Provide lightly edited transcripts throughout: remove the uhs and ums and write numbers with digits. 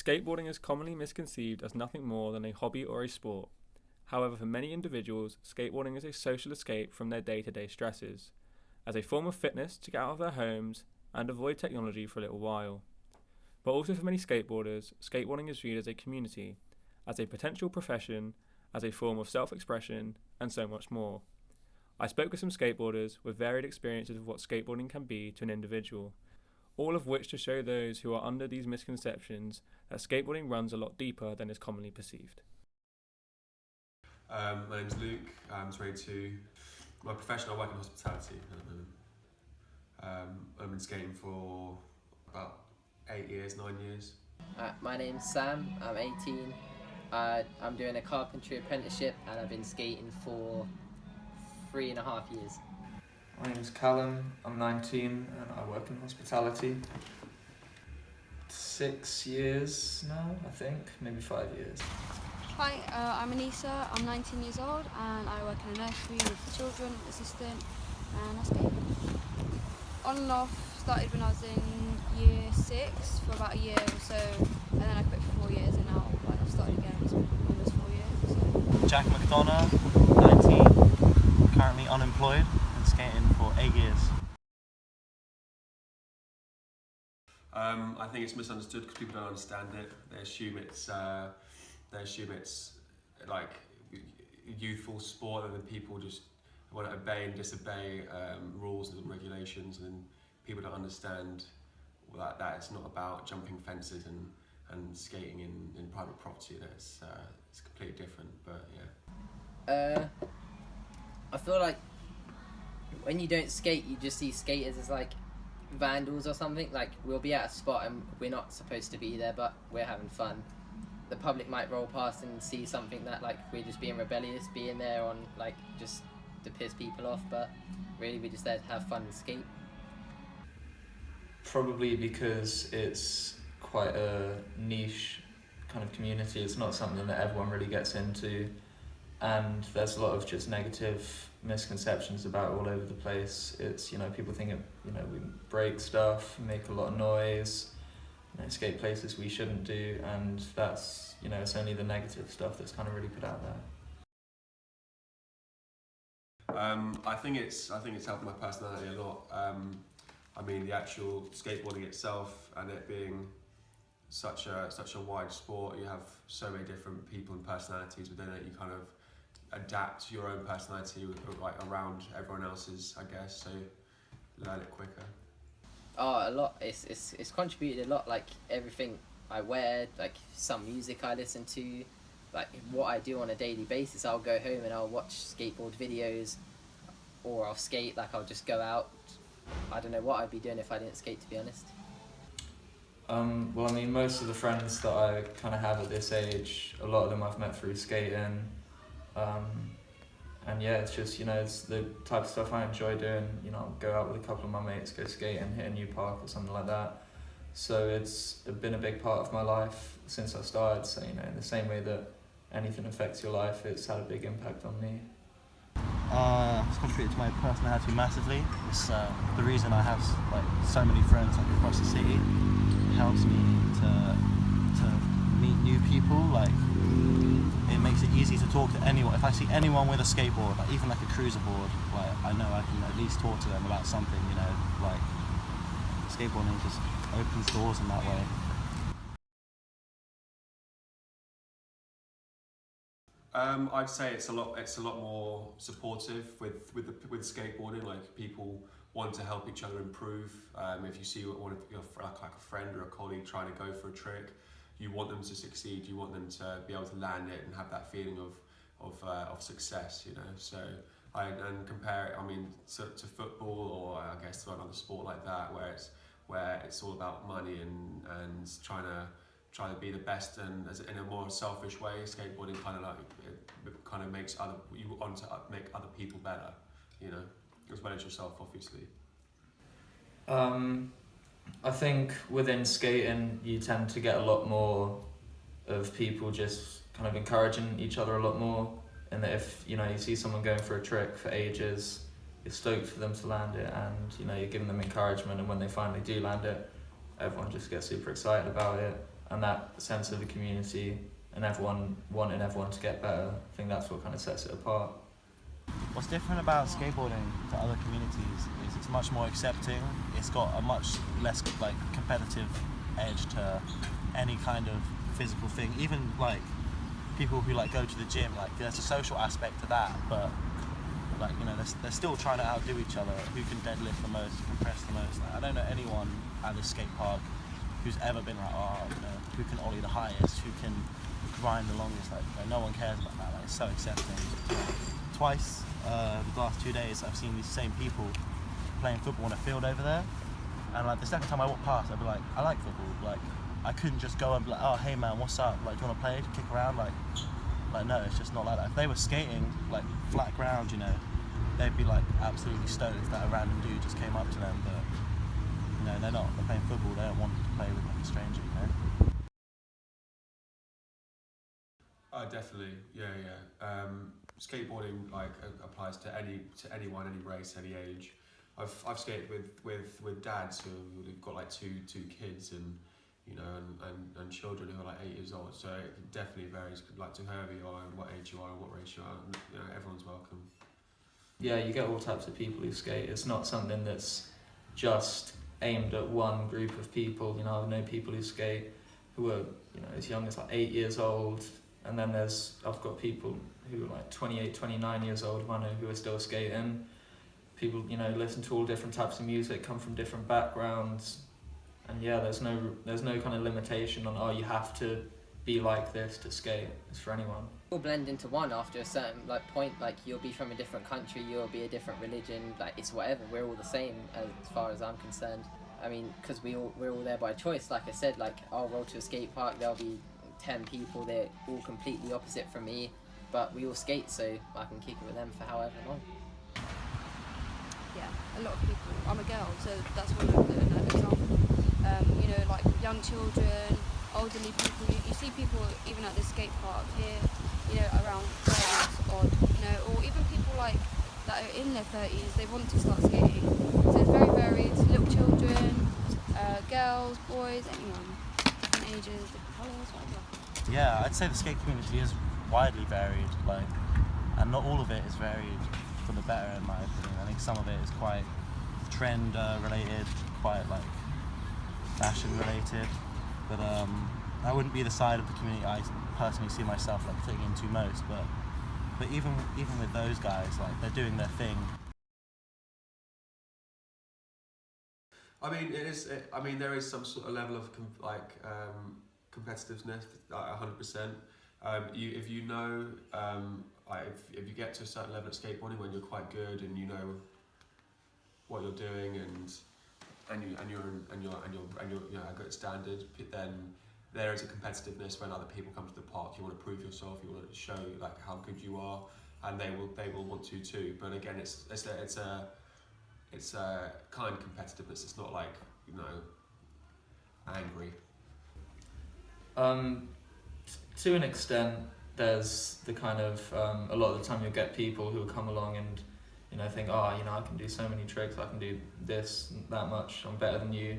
Skateboarding is commonly misconceived as nothing more than a hobby or a sport. However, for many individuals, skateboarding is a social escape from their day-to-day stresses, as a form of fitness to get out of their homes and avoid technology for a little while. But also for many skateboarders, skateboarding is viewed as a community, as a potential profession, as a form of self-expression, and so much more. I spoke with some skateboarders with varied experiences of what skateboarding can be to an individual, all of which to show those who are under these misconceptions that skateboarding runs a lot deeper than is commonly perceived. My name's Luke, I'm 22. My profession, I work in hospitality at the moment. I've been skating for about 8 years, 9 years. My name's Sam, I'm 18. I'm doing a carpentry apprenticeship and I've been skating for 3.5 years. My name's Callum, I'm 19 and I work in hospitality. 6 years now, I think, maybe 5 years. Hi, I'm Anissa, I'm 19 years old and I work in a nursery with children, assistant, and I skate. On and off, started when I was in year 6 for about a year or so, and then I quit for 4 years and now I've started again, it's been almost 4 years. So. Jack McDonough, 19, currently unemployed and skating for 8 years. I think it's misunderstood because people don't understand it. They assume it's like a youthful sport, and then people just want to obey and disobey rules and regulations, and people don't understand that it's not about jumping fences and skating in private property. That it's completely different. But yeah. I feel like when you don't skate, you just see skaters as like vandals or something. Like, we'll be at a spot and we're not supposed to be there, but we're having fun. The public might roll past and see something that like we're just being rebellious, being there on like just to piss people off, but really we're just there to have fun and skate. Probably because it's quite a niche kind of community. It's not something that everyone really gets into, and there's a lot of just negative misconceptions about it all over the place. It's, people think we break stuff, make a lot of noise, skate places we shouldn't do, and that's, it's only the negative stuff that's kind of really put out there. I think it's helped my personality a lot. The actual skateboarding itself, and it being such a wide sport, you have so many different people and personalities within it. You kind of adapt your own personality around everyone else's, I guess, so you learn it quicker. Oh, a lot. It's contributed a lot. Like everything I wear, like some music I listen to, like what I do on a daily basis. I'll go home and I'll watch skateboard videos, or I'll skate. Like, I'll just go out. I don't know what I'd be doing if I didn't skate, to be honest. Most of the friends that I kind of have at this age, a lot of them I've met through skating. And yeah, it's just, it's the type of stuff I enjoy doing. I'll go out with a couple of my mates, go skating, hit a new park or something like that. So it's been a big part of my life since I started. So, in the same way that anything affects your life, it's had a big impact on me. It's contributed to my personality massively. It's the reason I have so many friends across the city. It helps me to meet new people. It makes it easy to talk to anyone. If I see anyone with a skateboard, even like a cruiser board, I know I can at least talk to them about something. Skateboarding just opens doors in that way. I'd say it's a lot more supportive with skateboarding. Like, people want to help each other improve. If you see one of your like a friend or a colleague trying to go for a trick, you want them to succeed. You want them to be able to land it and have that feeling of success. So and compare it, to football, or I guess to another sport like that, where it's all about money and trying to be the best, and in a more selfish way. Skateboarding kind of makes you want to make other people better, as well as yourself, obviously. I think within skating you tend to get a lot more of people just kind of encouraging each other a lot more, and that if you see someone going for a trick for ages, you're stoked for them to land it, and you're giving them encouragement, and when they finally do land it, everyone just gets super excited about it. and that sense of the community and everyone wanting everyone to get better. I think that's what kind of sets it apart. What's different about skateboarding to other communities is it's much more accepting. It's got a much less like competitive edge to any kind of physical thing. Even like people who like go to the gym, like there's a social aspect to that, but like, you know, they're still trying to outdo each other. Who can deadlift the most, compress the most. Like, I don't know anyone at this skate park who's ever been like, oh, you know, who can ollie the highest, who can grind the longest. Like no one cares about that. Like, it's so accepting. Twice the last 2 days I've seen these same people playing football on a field over there, and like the second time I walk past I'd be like, I like football. Like I couldn't just go and be like, oh hey man, what's up, like do you want to play, kick around? Like no, it's just not like that. If they were skating like flat ground, you know, they'd be like absolutely stoked that a random dude just came up to them, but you know, they're not. They're playing football, they don't want to play with like a stranger, you know. Definitely, yeah. Skateboarding like applies to anyone, any race, any age. I've skated with dads who've got like two kids and you know and children who are like 8 years old. So it definitely varies, like to whoever you are and what age you are and what race you are. You know, everyone's welcome. Yeah, you get all types of people who skate. It's not something that's just aimed at one group of people. You know, I've known people who skate who are, you know, as young as like 8 years old, and then I've got people who are like 28, 29 years old who I know who are still skating. People, you know, listen to all different types of music, come from different backgrounds, and yeah, there's no kind of limitation on, oh, you have to be like this to skate. It's for anyone. We'll blend into one after a certain like point. Like you'll be from a different country, you'll be a different religion. Like it's whatever. We're all the same as far as I'm concerned. I mean, because we're all there by choice. Like I said, like I'll roll to a skate park. There'll be 10 people. They're all completely opposite from me, but we all skate, so I can kick it with them for however long. Yeah, a lot of people. I'm a girl, so that's why I'm an example. You know, like young children, elderly people. You see people even at the skate park here, you know, around 30s odd, you know, or even people like that are in their 30s, they want to start skating. So it's very varied. Little children, girls, boys, anyone, different ages, different colours, whatever. Yeah, I'd say the skate community is widely varied, like, and not all of it is varied for the better in my opinion. I think some of it is quite trend related, quite like fashion related, but that wouldn't be the side of the community I personally see myself like fitting into most. But even with those guys, like they're doing their thing. I mean, there is some sort of level of competitiveness, like 100%. If you know, if you get to a certain level of skateboarding when you're quite good and you know what you're doing and you're you know a good standard, then there is a competitiveness when other people come to the park. You want to prove yourself, you want to show like how good you are, and they will want to too. But again, it's a kind competitiveness. It's not like, you know, angry. To an extent, there's the kind of a lot of the time you'll get people who will come along and, you know, think, oh, you know, I can do so many tricks, I can do this, that much, I'm better than you.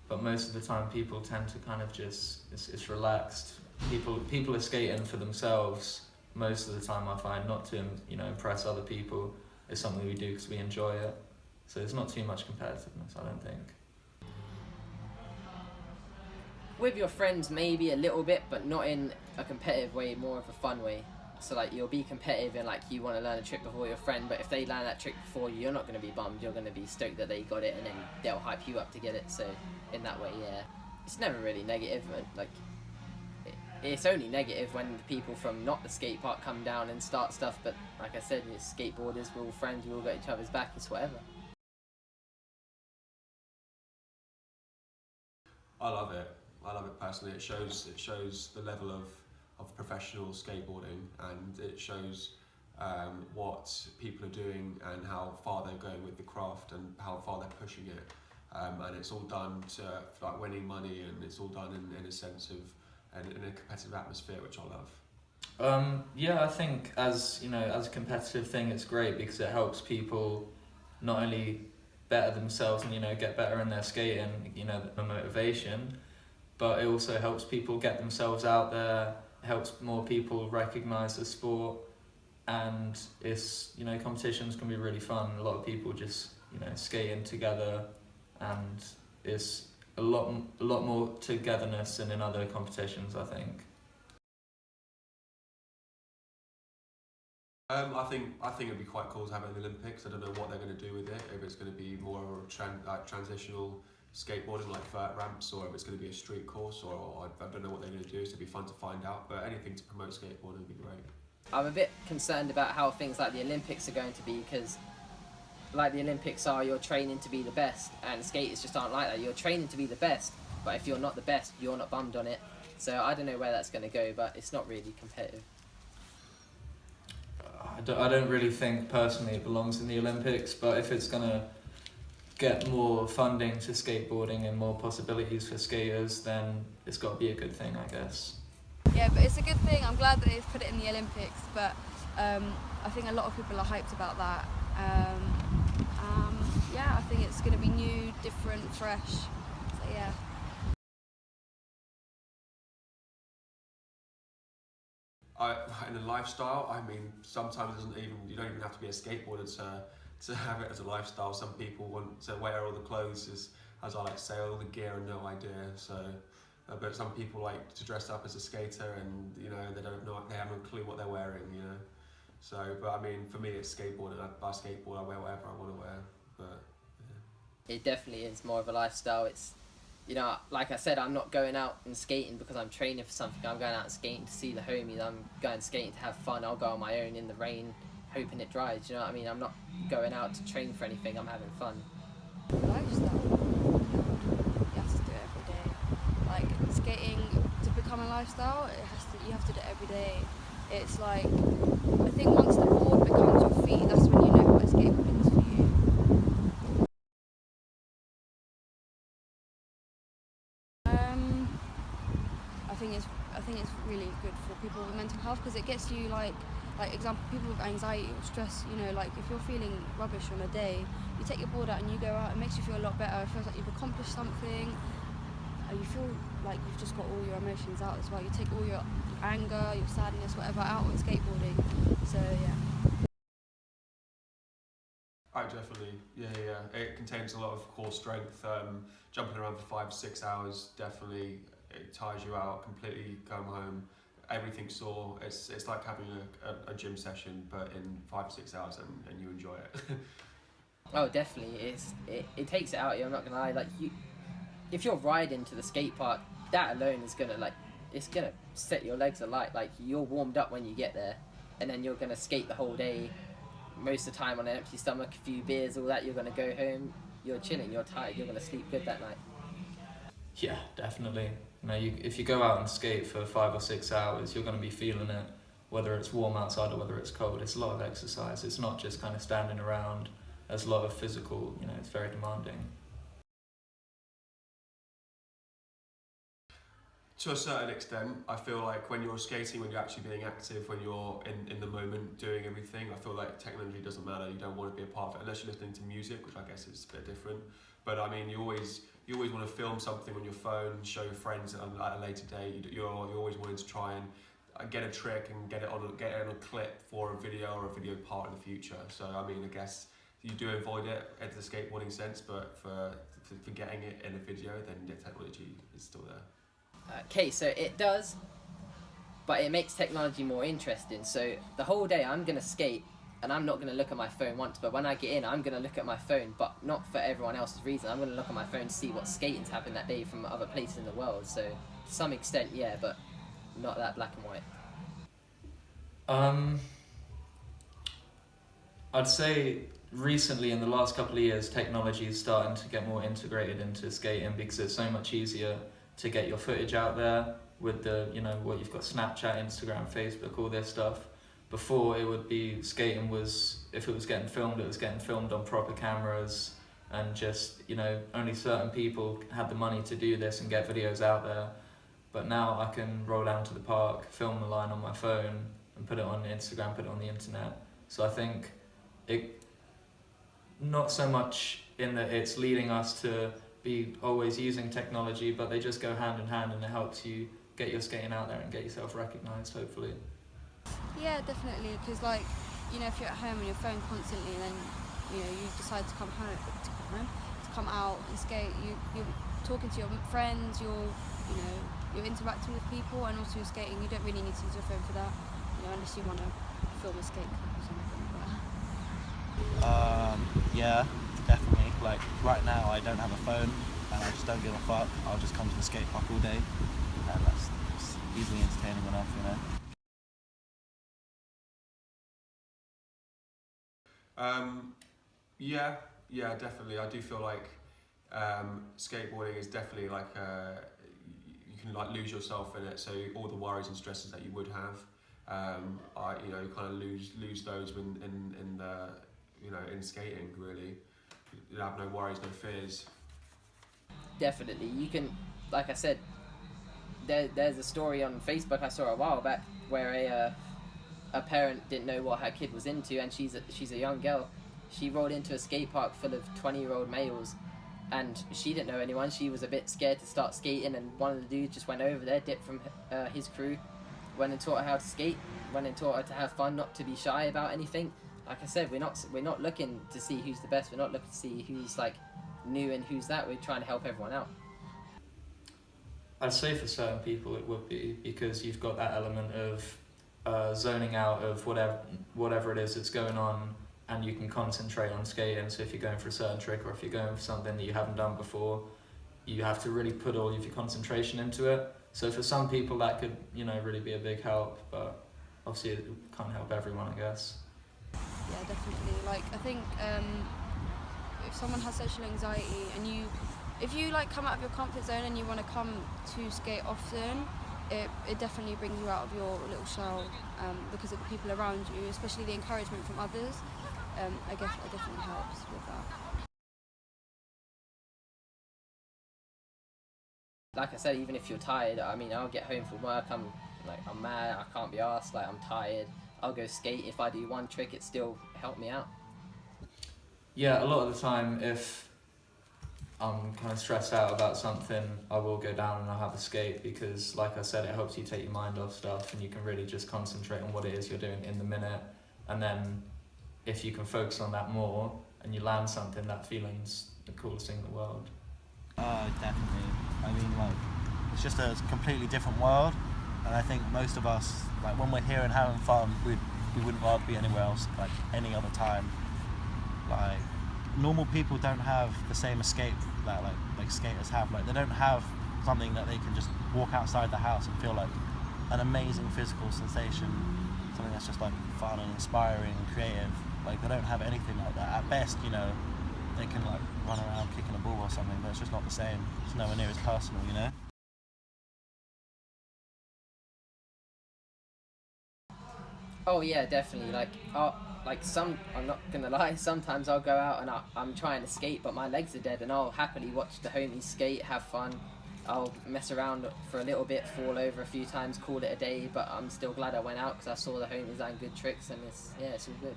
But most of the time people tend to kind of just, it's relaxed. People are skating for themselves most of the time, I find, not to, you know, impress other people. It's something we do because we enjoy it. So there's not too much competitiveness, I don't think. With your friends, maybe a little bit, but not in a competitive way, more of a fun way. So like you'll be competitive and like you want to learn a trick before your friend, but if they learn that trick before you, you're not going to be bummed. You're going to be stoked that they got it, and then they'll hype you up to get it. So in that way, yeah, it's never really negative. Like it's only negative when the people from not the skate park come down and start stuff. But like I said, it's skateboarders, we're all friends, we all got each other's back. It's whatever. I love it personally. It shows the level of professional skateboarding, and it shows what people are doing and how far they're going with the craft and how far they're pushing it. And it's all done to like winning money, and it's all done in a sense of in a competitive atmosphere, which I love. Yeah, I think as a competitive thing, it's great because it helps people not only better themselves and, you know, get better in their skating, you know, the motivation, but it also helps people get themselves out there, helps more people recognise the sport, and it's, you know, competitions can be really fun. A lot of people just, you know, skating together, and it's a lot more togetherness than in other competitions, I think. I think it'd be quite cool to have it in the Olympics. I don't know what they're going to do with it. If it's going to be more transitional skateboarding like vert ramps, or if it's going to be a street course, or I don't know what they're going to do. So it'd be fun to find out. But anything to promote skateboarding would be great. I'm a bit concerned about how things like the Olympics are going to be, because like the Olympics are, you're training to be the best, and skaters just aren't like that. You're training to be the best, but if you're not the best, you're not bummed on it. So I don't know where that's going to go, but it's not really competitive. I don't really think personally it belongs in the Olympics, but if it's going to get more funding to skateboarding and more possibilities for skaters, then it's got to be a good thing, I guess. Yeah, but it's a good thing. I'm glad that they've put it in the Olympics, but I think a lot of people are hyped about that. Yeah, I think it's going to be new, different, fresh. So yeah. In a lifestyle, I mean, sometimes you don't even have to be a skateboarder to have it as a lifestyle. Some people want to wear all the clothes, as I like to say, all the gear and no idea. So, but some people like to dress up as a skater, and you know they haven't a clue what they're wearing. You know, so but I mean, for me, it's skateboarding. I skateboard, I wear whatever I want to wear. But yeah. It definitely is more of a lifestyle. It's, you know, like I said, I'm not going out and skating because I'm training for something. I'm going out and skating to see the homies. I'm going skating to have fun. I'll go on my own in the rain, hoping it dries. You know what I mean? I'm not going out to train for anything. I'm having fun. Lifestyle. You have to do it every day. Like skating, to become a lifestyle, you have to do it every day. It's like, I think once the board becomes your feet, that's when you know what skateboarding is for you. I think it's really good for people with mental health, because it gets you like example, people with anxiety or stress, you know, like if you're feeling rubbish on a day, you take your board out and you go out, it makes you feel a lot better. It feels like you've accomplished something. You feel like you've just got all your emotions out as well. You take all your anger, your sadness, whatever out on skateboarding. So yeah. I definitely, yeah. It contains a lot of core strength. Jumping around for 5-6 hours, definitely, it tires you out completely. Come home, everything's sore. It's like having a gym session, but in 5-6 hours, and you enjoy it. Oh, definitely. It takes it out of you. I'm not gonna lie. Like if you're riding to the skate park, that alone is gonna it's gonna set your legs alight. Like you're warmed up when you get there, and then you're gonna skate the whole day. Most of the time on an empty stomach, a few beers, all that. You're gonna go home. You're chilling. You're tired. You're gonna sleep good that night. Yeah, definitely. You know, if you go out and skate for 5 or 6 hours, you're going to be feeling it, whether it's warm outside or whether it's cold. It's a lot of exercise. It's not just kind of standing around. There's a lot of physical, you know, it's very demanding. To a certain extent, I feel like when you're skating, when you're actually being active, when you're in the moment doing everything, I feel like technology doesn't matter. You don't want to be a part of it unless you're listening to music, which I guess is a bit different. But I mean, you always want to film something on your phone, show your friends at a later date. You're always wanting to try and get a trick and get it on a clip for a video or a video part in the future. So I mean, I guess you do avoid it in the skateboarding sense, but for getting it in a video, then the technology is still there. Okay, so it does, but it makes technology more interesting. So the whole day I'm gonna skate, and I'm not going to look at my phone once, but when I get in, I'm going to look at my phone, but not for everyone else's reason. I'm going to look at my phone to see what skating's happening that day from other places in the world. So, to some extent, yeah, but not that black and white. I'd say recently, in the last couple of years, technology is starting to get more integrated into skating, because it's so much easier to get your footage out there with what you've got, Snapchat, Instagram, Facebook, all this stuff. Before, it would be skating was, if it was getting filmed, it was getting filmed on proper cameras, and just, only certain people had the money to do this and get videos out there. But now I can roll down to the park, film a line on my phone, and put it on Instagram, put it on the internet. So I think it, not so much in that it's leading us to be always using technology, but they just go hand in hand, and it helps you get your skating out there and get yourself recognised, hopefully. Yeah, definitely, because like, you know, if you're at home on your phone constantly, and then, you know, you decide to come out and skate, you're talking to your friends, you're interacting with people, and also you're skating. You don't really need to use your phone for that, you know, unless you want to film a skate clip or something. Yeah, definitely. Like right now, I don't have a phone, and I just don't give a fuck. I'll just come to the skate park all day, and that's easily entertaining enough, you know. Yeah, definitely. I do feel like skateboarding is definitely like you can like lose yourself in it. So all the worries and stresses that you would have, you kind of lose those in skating. Really, you have no worries, no fears. Definitely, you can. Like I said, there's a story on Facebook I saw a while back where a parent didn't know what her kid was into, and she's a young girl. She rolled into a skate park full of 20-year-old males, and she didn't know anyone. She was a bit scared to start skating, and one of the dudes just went over there, dipped from his crew, went and taught her how to skate, went and taught her to have fun, not to be shy about anything. Like I said, we're not looking to see who's the best. We're not looking to see who's like new and who's that. We're trying to help everyone out. I'd say for certain people it would be, because you've got that element of zoning out of whatever it is that's going on, and you can concentrate on skating. So if you're going for a certain trick, or if you're going for something that you haven't done before, you have to really put all of your concentration into it. So for some people that could, really be a big help, but obviously it can't help everyone, I guess. Yeah, definitely. Like, I think if someone has social anxiety, and if you like come out of your comfort zone and you want to come to skate often, it definitely brings you out of your little shell, because of the people around you, especially the encouragement from others. I guess it definitely helps with that. Like I said, even if you're tired, I mean, I'll get home from work, I'm mad, I can't be arsed, like I'm tired. I'll go skate. If I do one trick, it still helped me out. Yeah, a lot of the time, if I'm kind of stressed out about something, I will go down and I'll have a skate, because like I said, it helps you take your mind off stuff, and you can really just concentrate on what it is you're doing in the minute. And then if you can focus on that more and you land something, that feeling's the coolest thing in the world. Definitely. I mean, like, it's just a completely different world, and I think most of us, like, when we're here and having fun, we wouldn't rather be anywhere else, like, any other time. Like, normal people don't have the same escape that like skaters have. Like, they don't have something that they can just walk outside the house and feel like an amazing physical sensation, something that's just like fun and inspiring and creative. Like, they don't have anything like that. At best, they can like run around kicking a ball or something, but it's just not the same. It's nowhere near as personal, Oh yeah, definitely. I'm not gonna lie, sometimes I'll go out and I'm trying to skate, but my legs are dead, and I'll happily watch the homies skate, have fun. I'll mess around for a little bit, fall over a few times, call it a day, but I'm still glad I went out because I saw the homies doing good tricks, and it's all good.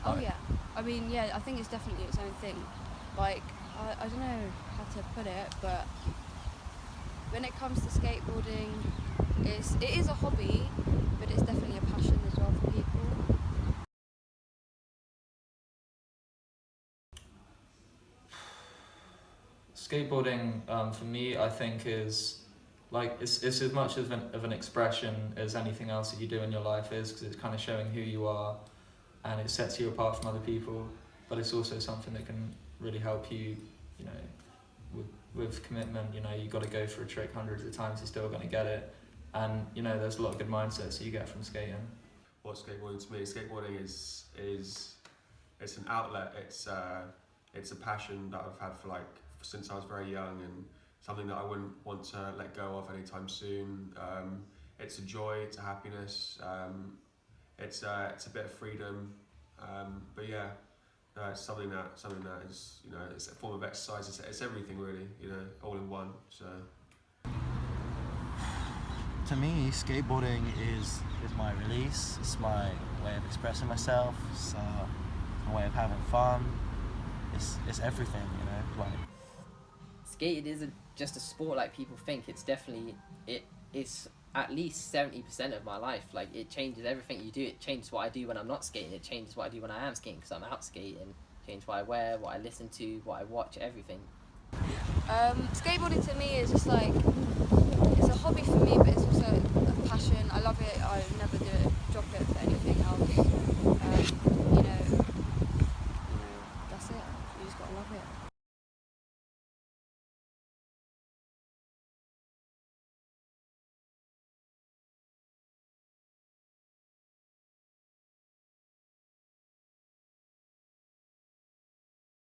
Oh yeah, I mean, yeah, I think it's definitely its own thing. Like, I don't know how to put it, but when it comes to skateboarding, it is a hobby, but it's definitely a passion as well for people. Skateboarding, for me, I think is like it's as much of an expression as anything else that you do in your life is, because it's kind of showing who you are, and it sets you apart from other people. But it's also something that can really help you, with commitment. You got to go for a trick hundreds of times, you're still going to get it, and there's a lot of good mindsets that you get from skating. What skateboarding to me? Skateboarding is it's an outlet. It's a passion that I've had since I was very young, and something that I wouldn't want to let go of anytime soon. It's a joy, it's a happiness, it's a bit of freedom, but yeah, it's something that is, it's a form of exercise. It's everything really, all in one. So To me, skateboarding is my release. It's my way of expressing myself. It's my way of having fun. It's everything, like. skating isn't just a sport like people think. It's definitely, it's at least 70% of my life. Like, it changes everything you do. It changes what I do when I'm not skating. It changes what I do when I am skating, because I'm out skating. Changes what I wear, what I listen to, what I watch, everything. Skateboarding to me is just like